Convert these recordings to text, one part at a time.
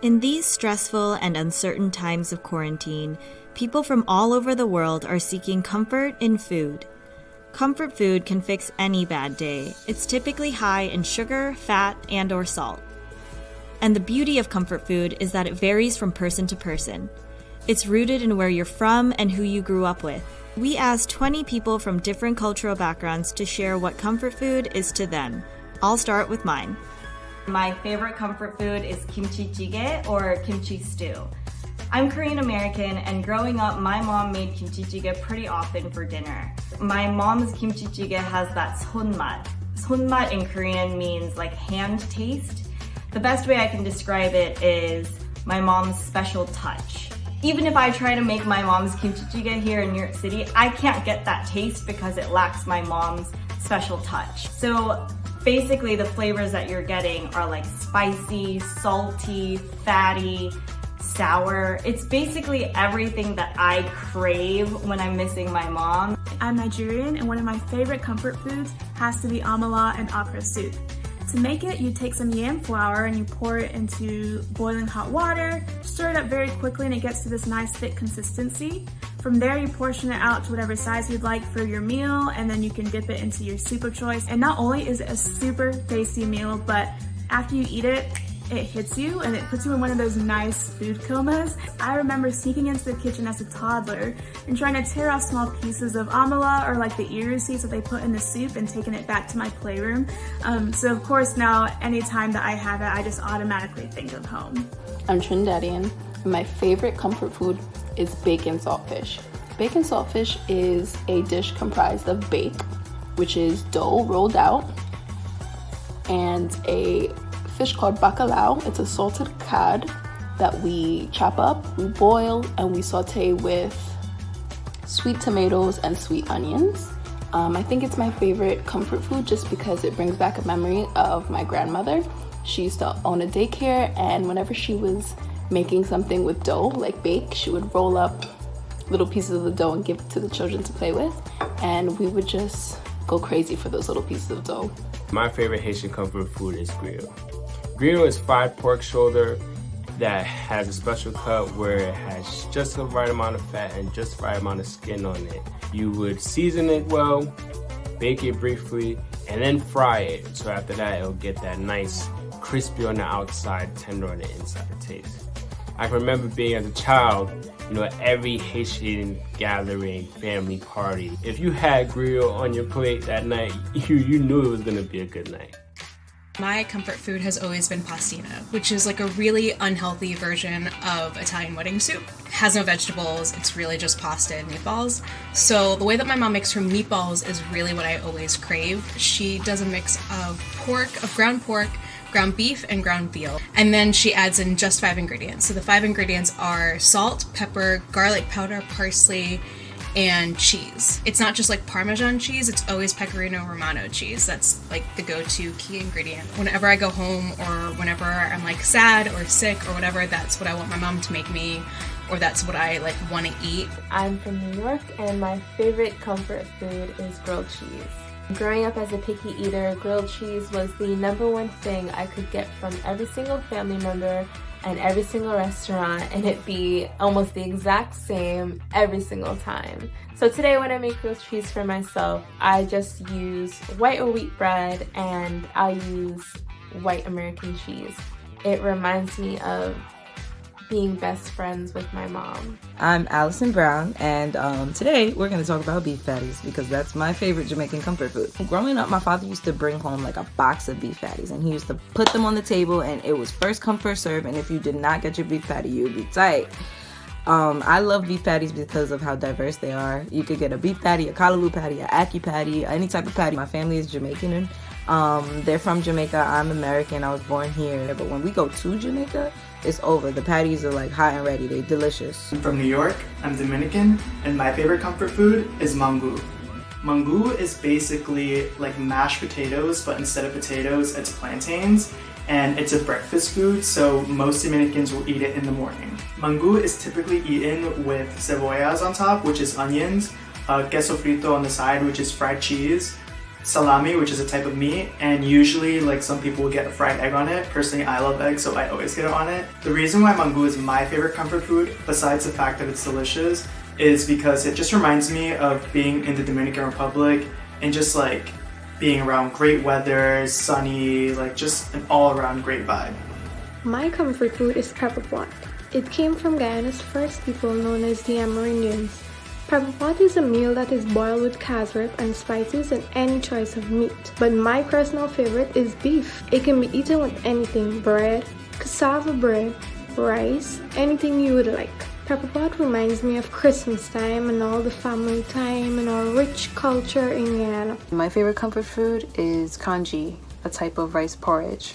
In these stressful and uncertain times of quarantine, people from all over the world are seeking comfort in food. Comfort food can fix any bad day. It's typically high in sugar, fat, and/or salt. And the beauty of comfort food is that it varies from person to person. It's rooted in where you're from and who you grew up with. We asked 20 people from different cultural backgrounds to share what comfort food is to them. I'll start with mine. My favorite comfort food is kimchi jjigae or kimchi stew. I'm Korean American, and growing up, my mom made kimchi jjigae pretty often for dinner. My mom's kimchi jjigae has that 손맛. 손맛 in Korean means like hand taste. The best way I can describe it is my mom's special touch. Even if I try to make my mom's kimchi jjigae here in New York City, I can't get that taste because it lacks my mom's special touch. So basically the flavors that you're getting are like spicy, salty, fatty, sour. It's basically everything that I crave when I'm missing my mom. I'm Nigerian, and one of my favorite comfort foods has to be amala and okra soup. To make it, you take some yam flour and you pour it into boiling hot water, stir it up very quickly, and it gets to this nice thick consistency. From there, you portion it out to whatever size you'd like for your meal, and then you can dip it into your soup of choice. And not only is it a super tasty meal, but after you eat it, it hits you and it puts you in one of those nice food comas. I remember sneaking into the kitchen as a toddler and trying to tear off small pieces of amala or like the ear seeds that they put in the soup and taking it back to my playroom. So of course now, anytime that I have it, I just automatically think of home. I'm Trinidadian, and my favorite comfort food is bacon saltfish. Bacon saltfish is a dish comprised of bake, which is dough rolled out, and a fish called bacalao. It's a salted cod that we chop up, we boil, and we saute with sweet tomatoes and sweet onions. I think it's my favorite comfort food just because it brings back a memory of my grandmother. She used to own a daycare, and whenever she was making something with dough, like bake, she would roll up little pieces of the dough and give it to the children to play with, and we would just go crazy for those little pieces of dough. My favorite Haitian comfort food is griot. Griot is fried pork shoulder that has a special cut where it has just the right amount of fat and just the right amount of skin on it. You would season it well, bake it briefly, and then fry it. So after that, it'll get that nice crispy on the outside, tender on the inside taste. I can remember being as a child, at every Haitian gathering, family party, if you had griot on your plate that night, you knew it was gonna be a good night. My comfort food has always been pastina, which is like a really unhealthy version of Italian wedding soup. It has no vegetables, it's really just pasta and meatballs. So the way that my mom makes her meatballs is really what I always crave. She does a mix of ground pork, ground beef, and ground veal. And then she adds in just 5 ingredients. So the 5 ingredients are salt, pepper, garlic powder, parsley, and cheese. It's not just like Parmesan cheese, it's always Pecorino Romano cheese. That's like the go-to key ingredient. Whenever I go home or whenever I'm like sad or sick or whatever, that's what I want my mom to make me, or that's what I like want to eat. I'm from New York, and my favorite comfort food is grilled cheese. Growing up as a picky eater, grilled cheese was the #1 thing I could get from every single family member and every single restaurant, and it be almost the exact same every single time. So today when I make grilled cheese for myself, I just use white or wheat bread, and I'll use white American cheese. It reminds me of being best friends with my mom. I'm Allison Brown, and today we're going to talk about beef patties because that's my favorite Jamaican comfort food. Growing up, my father used to bring home like a box of beef patties, and he used to put them on the table, and it was first come, first serve, and if you did not get your beef patty, you would be tight. I love beef patties because of how diverse they are. You could get a beef patty, a callaloo patty, a ackee patty, any type of patty. My family is Jamaican, and they're from Jamaica. I'm American. I was born here, but when we go to Jamaica, it's over. The patties are like hot and ready. They're delicious. I'm from New York. I'm Dominican, and my favorite comfort food is mango. Mango is basically like mashed potatoes, but instead of potatoes, it's plantains, and it's a breakfast food, so most Dominicans will eat it in the morning. Mango is typically eaten with cebollas on top, which is onions, queso frito on the side, which is fried cheese, salami, which is a type of meat, and usually like some people will get a fried egg on it. Personally, I love eggs, so I always get it on it. The reason why mango is my favorite comfort food, besides the fact that it's delicious, is because it just reminds me of being in the Dominican Republic and just like being around great weather, sunny, like just an all-around great vibe. My comfort food is pepper pot. It came from Guyana's first people known as the Amerindians. Pepper pot is a meal that is boiled with cassorep and spices and any choice of meat. But my personal favorite is beef. It can be eaten with anything: bread, cassava bread, rice, anything you would like. Pepper pot reminds me of Christmas time and all the family time and our rich culture in Guyana. My favorite comfort food is congee, a type of rice porridge.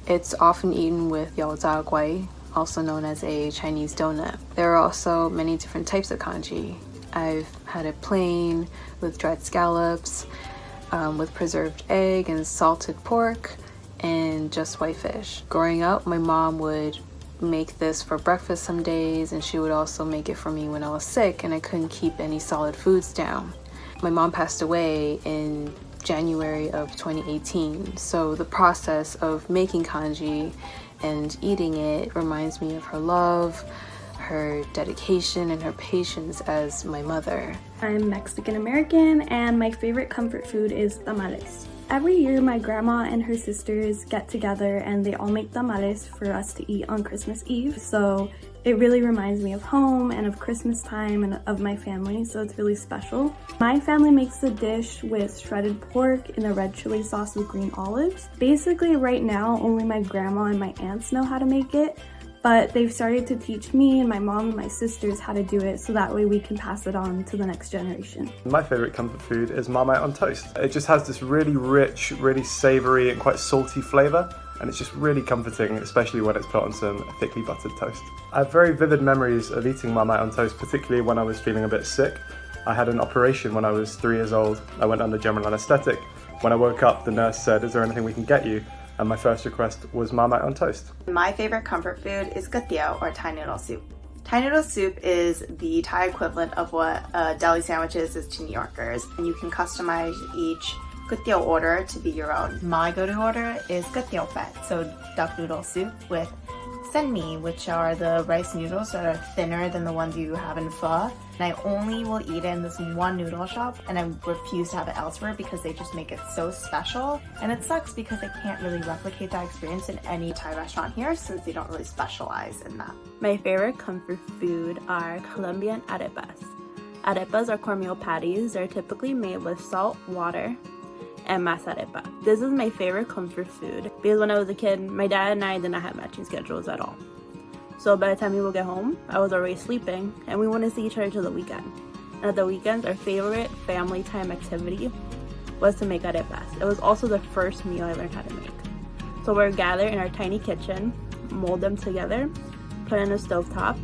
It's often eaten with yao zha guai, also known as a Chinese donut. There are also many different types of congee. I've had it plain, with dried scallops, with preserved egg and salted pork, and just white fish. Growing up, my mom would make this for breakfast some days, and she would also make it for me when I was sick and I couldn't keep any solid foods down. My mom passed away in January of 2018, so the process of making congee and eating it reminds me of her love, her dedication, and her patience as my mother. I'm Mexican American, and my favorite comfort food is tamales. Every year my grandma and her sisters get together and they all make tamales for us to eat on Christmas Eve. So it really reminds me of home and of Christmas time and of my family, so it's really special. My family makes the dish with shredded pork in a red chili sauce with green olives. Basically right now only my grandma and my aunts know how to make it, but they've started to teach me and my mom and my sisters how to do it, so that way we can pass it on to the next generation. My favorite comfort food is Marmite on toast. It just has this really rich, really savory and quite salty flavor, and it's just really comforting, especially when it's put on some thickly buttered toast. I have very vivid memories of eating Marmite on toast, particularly when I was feeling a bit sick. I had an operation when I was 3 years old. I went under general anesthetic. When I woke up, the nurse said, "Is there anything we can get you?" And my first request was Marmite on toast. My favorite comfort food is Ctto, or Thai noodle soup. Thai noodle soup is the Thai equivalent of what a deli sandwich is to New Yorkers, and you can customize each Ctto order to be your own. My go-to order is Ctto pet, so duck noodle soup with senmi, which are the rice noodles that are thinner than the ones you have in pho. And I only will eat in this one noodle shop, and I refuse to have it elsewhere because they just make it so special. And it sucks because I can't really replicate that experience in any Thai restaurant here since they don't really specialize in that. My favorite comfort food are Colombian arepas. Arepas are cornmeal patties. They're typically made with salt, water, and masa arepa. This is my favorite comfort food because when I was a kid, my dad and I did not have matching schedules at all. So by the time we would get home, I was already sleeping, and we wouldn't see each other till the weekend. And at the weekends, our favorite family time activity was to make arepas. It was also the first meal I learned how to make. So we'd gather in our tiny kitchen, mold them together, put in a stovetop,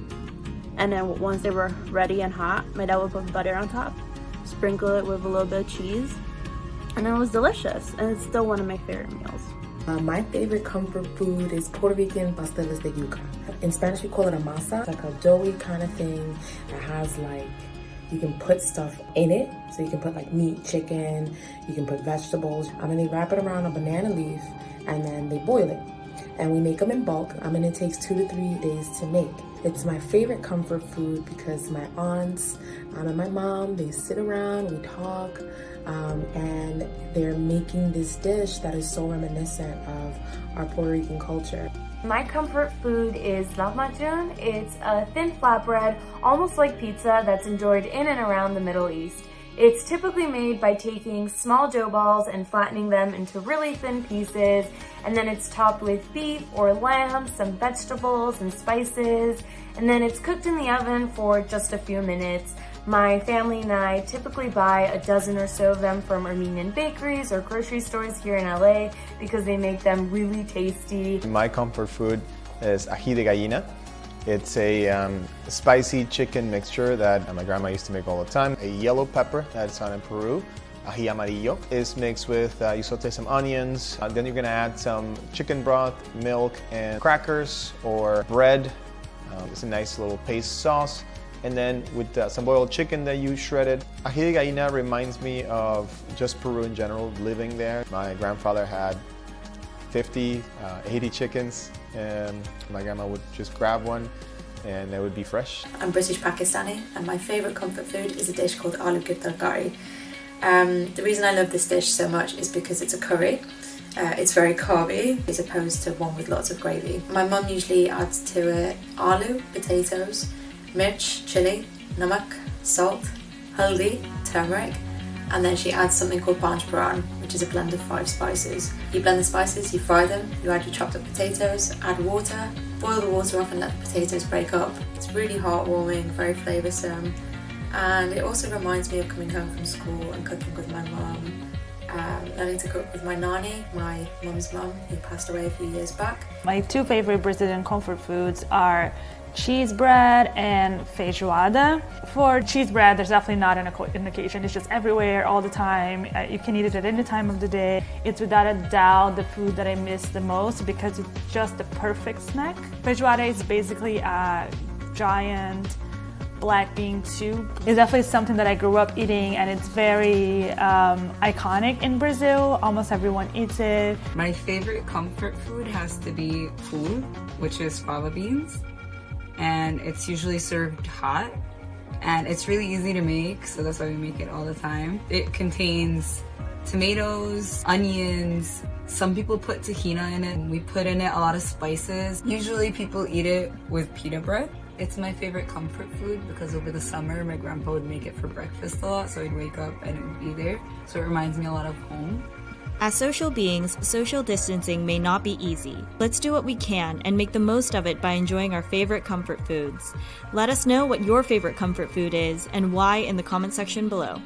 and then once they were ready and hot, my dad would put butter on top, sprinkle it with a little bit of cheese, and it was delicious, and it's still one of my favorite meals. My favorite comfort food is Puerto Rican pasteles de yuca. In Spanish, we call it a masa. It's like a doughy kind of thing that has like, you can put stuff in it. So you can put like meat, chicken, you can put vegetables. And then they wrap it around a banana leaf and then they boil it. And we make them in bulk. And it takes 2 to 3 days to make. It's my favorite comfort food because my aunts and my mom, they sit around, we talk, and they're making this dish that is so reminiscent of our Puerto Rican culture. My comfort food is lahmacun. It's a thin flatbread, almost like pizza, that's enjoyed in and around the Middle East. It's typically made by taking small dough balls and flattening them into really thin pieces, and then it's topped with beef or lamb, some vegetables and spices, and then it's cooked in the oven for just a few minutes. My family and I typically buy a dozen or so of them from Armenian bakeries or grocery stores here in LA because they make them really tasty. My comfort food is ají de gallina. It's a spicy chicken mixture that my grandma used to make all the time. A yellow pepper that's found in Peru, ají amarillo, is mixed with, you saute some onions, then you're gonna add some chicken broth, milk, and crackers or bread. It's a nice little paste sauce. and then with some boiled chicken that you shredded. Ají de gallina reminds me of just Peru in general, living there. My grandfather had 50, 80 chickens, and my grandma would just grab one and it would be fresh. I'm British Pakistani, and my favourite comfort food is a dish called aloo ki tarkari. The reason I love this dish so much is because it's a curry. It's very carby as opposed to one with lots of gravy. My mum usually adds to it aloo, potatoes, mirch, chili, namak, salt, haldi, turmeric, and then she adds something called panch phoron, which is a blend of 5 spices. You blend the spices, you fry them, you add your chopped up potatoes, add water, boil the water off and let the potatoes break up. It's really heartwarming, very flavoursome, and it also reminds me of coming home from school and cooking with my mum. Learning to cook with my nanny, my mum's mum, who passed away a few years back. My 2 favorite Brazilian comfort foods are cheese bread and feijoada. For cheese bread, there's definitely not an occasion. It's just everywhere, all the time. You can eat it at any time of the day. It's without a doubt the food that I miss the most because it's just the perfect snack. Feijoada is basically a giant black bean soup. It's definitely something that I grew up eating, and it's very iconic in Brazil. Almost everyone eats it. My favorite comfort food has to be full, which is fava beans, and it's usually served hot, and it's really easy to make, so that's why we make it all the time. It contains tomatoes, onions, some people put tahina in it, and we put in it a lot of spices. Usually people eat it with pita bread. It's my favorite comfort food because over the summer my grandpa would make it for breakfast a lot, so I'd wake up and it would be there. So it reminds me a lot of home. As social beings, social distancing may not be easy. Let's do what we can and make the most of it by enjoying our favorite comfort foods. Let us know what your favorite comfort food is and why in the comment section below.